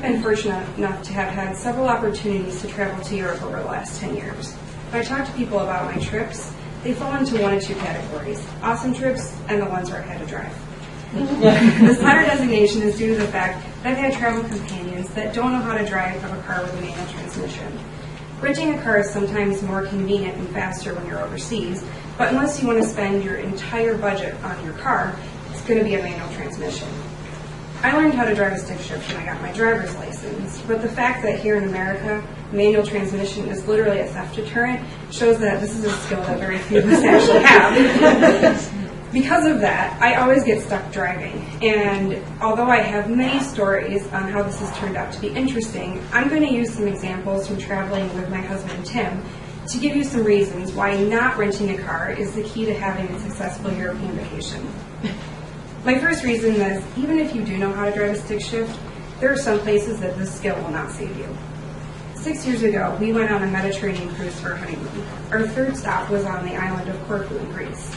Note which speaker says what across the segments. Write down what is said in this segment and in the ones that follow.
Speaker 1: been fortunate enough to have had several opportunities to travel to Europe over the last 10 years. When I talk to people about my trips, they fall into one of two categories: awesome trips and the ones where I had to drive. This latter designation is due to the fact that I've had travel companions that don't know how to drive a car with a manual transmission. Renting a car is sometimes more convenient and faster when you're overseas, but unless you want to spend your entire budget on your car, it's going to be a manual transmission. I learned how to drive a stick shift when I got my driver's license, but the fact that here in America, manual transmission is literally a theft deterrent shows that this is a skill that very few of us actually have. Because of that, I always get stuck driving, and although I have many stories on how this has turned out to be interesting, I'm going to use some examples from traveling with my husband Tim to give you some reasons why not renting a car is the key to having a successful European vacation. My first reason is, even if you do know how to drive a stick shift, there are some places that this skill will not save you. 6 years ago, we went on a Mediterranean cruise for our honeymoon. Our third stop was on the island of Corfu in Greece.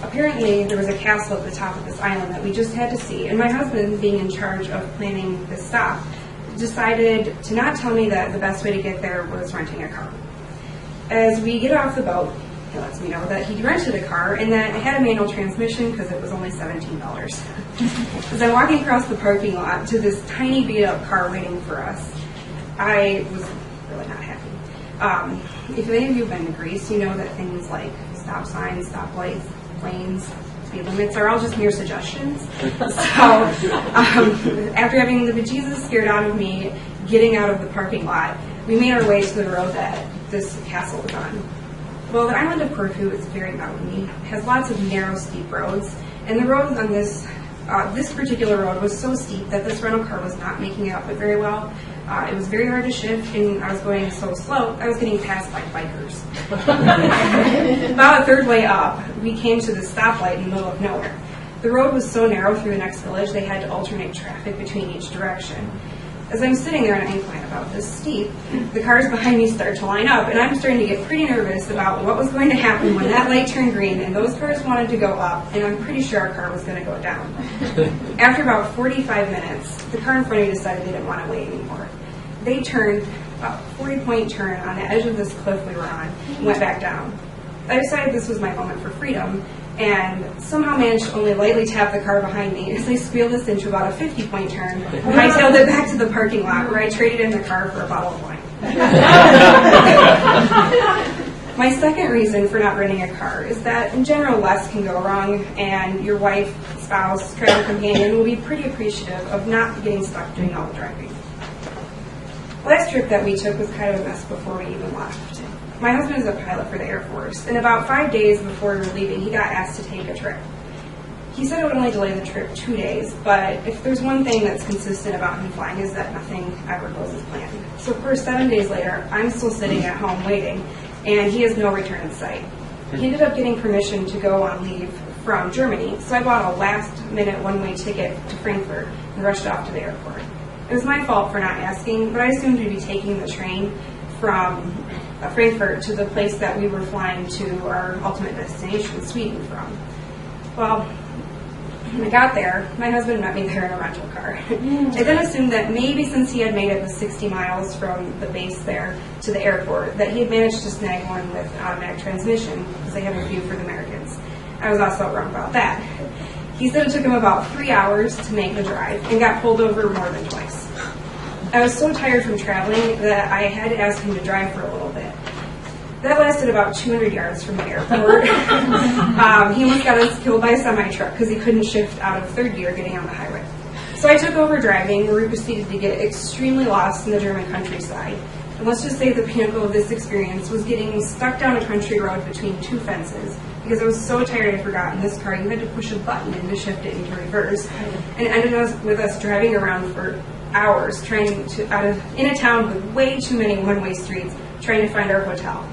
Speaker 1: Apparently, there was a castle at the top of this island that we just had to see, and my husband, being in charge of planning this stop, decided to not tell me that the best way to get there was renting a car. As we get off the boat, he lets me know that he rented a car and that it had a manual transmission because it was only $17. As I'm walking across the parking lot to this tiny beat-up car waiting for us, I was really not happy. If any of you have been to Greece, you know that things like stop signs, stoplights, lanes, speed limits are all just mere suggestions. So after having the bejesus scared out of me getting out of the parking lot, we made our way to the road that this castle was on. Well, the island of Corfu is very mountainy, has lots of narrow, steep roads, and the road on this particular road was so steep that this rental car was not making it up it very well. It was very hard to shift, and I was going so slow, I was getting passed by bikers. About a third way up, we came to this stoplight in the middle of nowhere. The road was so narrow through the next village, they had to alternate traffic between each direction. As I'm sitting there on an incline about this steep, the cars behind me start to line up, and I'm starting to get pretty nervous about what was going to happen when that light turned green and those cars wanted to go up, and I'm pretty sure our car was going to go down. After about 45 minutes, the car in front of me decided they didn't want to wait anymore. They turned about a 40-point turn on the edge of this cliff we were on and went back down. I decided this was my moment for freedom, and somehow managed to only lightly tap the car behind me as I squealed this into about a 50-point turn, and I tailed it back to the parking lot where I traded in the car for a bottle of wine. My second reason for not renting a car is that in general less can go wrong, and your wife, spouse, travel companion will be pretty appreciative of not getting stuck doing all the driving. Last trip that we took was kind of a mess before we even left. My husband is a pilot for the Air Force, and about 5 days before we were leaving, he got asked to take a trip. He said it would only delay the trip 2 days, but if there's one thing that's consistent about him flying is that nothing ever goes as planned. So of course, 7 days later, I'm still sitting at home waiting, and he has no return in sight. He ended up getting permission to go on leave from Germany, so I bought a last-minute one-way ticket to Frankfurt and rushed off to the airport. It was my fault for not asking, but I assumed we'd be taking the train from Frankfurt to the place that we were flying to our ultimate destination, Sweden, from. Well, when I got there, my husband met me there in a rental car. I then assumed that maybe since he had made it the 60 miles from the base there to the airport, that he had managed to snag one with automatic transmission, because they have a few for the Americans. I was also wrong about that. He said it took him about 3 hours to make the drive and got pulled over more than twice. I was so tired from traveling that I had to ask him to drive for a little bit. That lasted about 200 yards from the airport. He almost got us killed by a semi-truck because he couldn't shift out of third gear getting on the highway. So I took over driving, where we proceeded to get extremely lost in the German countryside. And let's just say the pinnacle of this experience was getting stuck down a country road between two fences, because I was so tired I forgot in this car you had to push a button in to shift it into reverse. And it ended up with us driving around for hours trying to in a town with way too many one-way streets trying to find our hotel.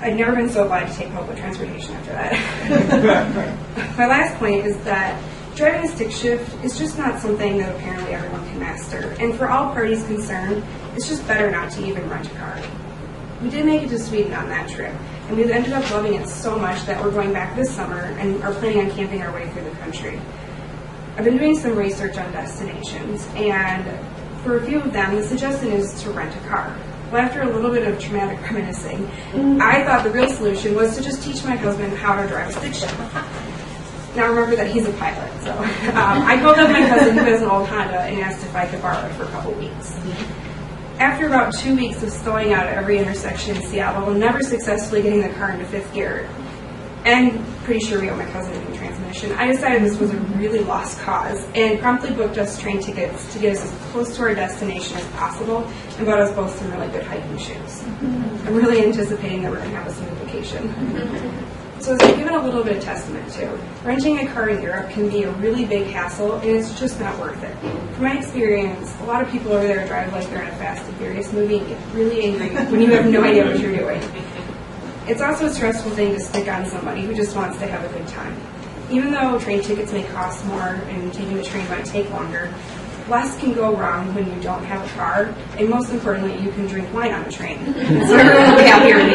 Speaker 1: I'd never been so glad to take public transportation after that. My last point is that driving a stick shift is just not something that apparently everyone can master, and for all parties concerned, it's just better not to even rent a car. We did make it to Sweden on that trip, and we ended up loving it so much that we're going back this summer and are planning on camping our way through the country. I've been doing some research on destinations, and for a few of them, the suggestion is to rent a car. Well, after a little bit of traumatic reminiscing, I thought the real solution was to just teach my husband how to drive a stick shift. Now remember that he's a pilot, so I called up my cousin who has an old Honda and asked if I could borrow it for a couple weeks. After about 2 weeks of stalling out at every intersection in Seattle and never successfully getting the car into fifth gear, and pretty sure we owe my cousin a new transmission, I decided this was a really lost cause and promptly booked us train tickets to get us as close to our destination as possible and bought us both some really good hiking shoes. I'm really anticipating that we're going to have a smooth vacation. So as I've given a little bit of testament to, renting a car in Europe can be a really big hassle and it's just not worth it. From my experience, a lot of people over there drive like they're in a Fast and Furious movie and get really angry when you have no idea what you're doing. It's also a stressful thing to stick on somebody who just wants to have a good time. Even though train tickets may cost more and taking the train might take longer, less can go wrong when you don't have a car, and most importantly, you can drink wine on the train. So everyone will be happier in